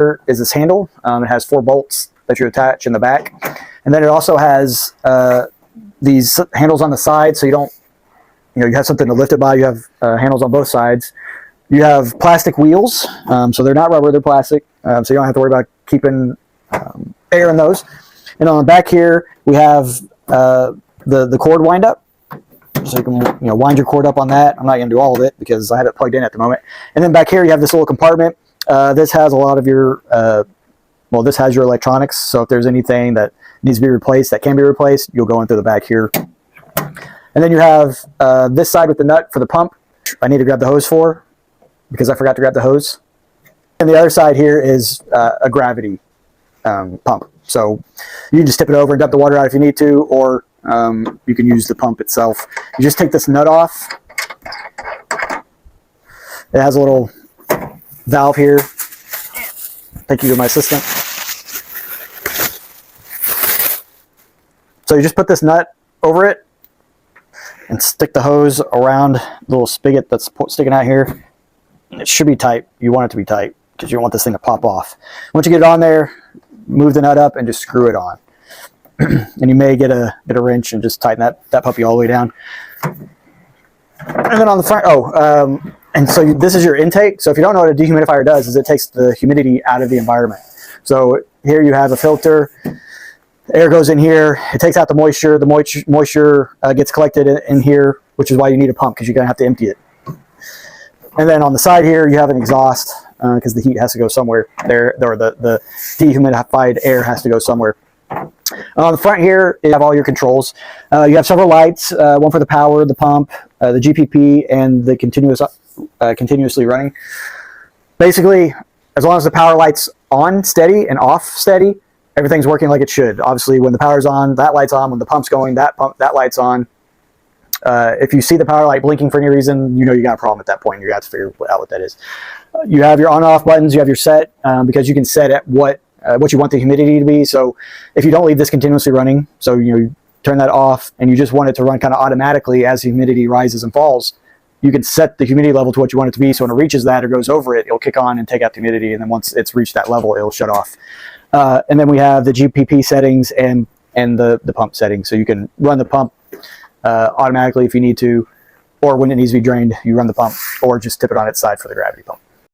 here is this handle. It has 4 bolts that you attach in the back. And then it also has these handles on the side, so you don't, you have something to lift it by. You have handles on both sides. You have plastic wheels, so they're not rubber, they're plastic, so you don't have to worry about keeping air in those. And on the back here, we have the cord wind up, so you can wind your cord up on that. I'm not going to do all of it because I have it plugged in at the moment. And then back here, you have this little compartment. This has a lot of your, this has your electronics, so if there's anything that needs to be replaced, that can be replaced, you'll go in through the back here. And then you have this side with the nut for the pump. I need to grab the hose for, because I forgot to grab the hose. And the other side here is a gravity pump. So you can just tip it over and dump the water out if you need to, or you can use the pump itself. You just take this nut off. It has a little valve here. Thank you to my assistant. So you just put this nut over it and stick the hose around the little spigot that's sticking out here. It should be tight. You want it to be tight because you don't want this thing to pop off. Once you get it on there, move the nut up and just screw it on. And you may get a wrench and just tighten that puppy all the way down. And then on the front, and so this is your intake. So if you don't know what a dehumidifier does, is it takes the humidity out of the environment. So here you have a filter. Air goes in here. It takes out the moisture. The moisture gets collected in here, which is why you need a pump, because you're going to have to empty it. And then on the side here, you have an exhaust because the heat has to go somewhere. Or the dehumidified air has to go somewhere. On the front here, you have all your controls. You have several lights, one for the power, the pump, the GPP, and the continuously running. Basically, as long as the power light's on steady and off steady, everything's working like it should. Obviously, when the power's on, that light's on. When the pump's going, that light's on. If you see the power light blinking for any reason, you got a problem at that point. You have to figure out what that is. You have your on and off buttons. You have your set, because you can set at what you want the humidity to be. So if you don't leave this continuously running, so you turn that off and you just want it to run kind of automatically as the humidity rises and falls, you can set the humidity level to what you want it to be. So when it reaches that or goes over it, it'll kick on and take out the humidity. And then once it's reached that level, it'll shut off. And then we have the GPP settings and the pump settings. So you can run the pump automatically if you need to, or when it needs to be drained, you run the pump, or just tip it on its side for the gravity pump.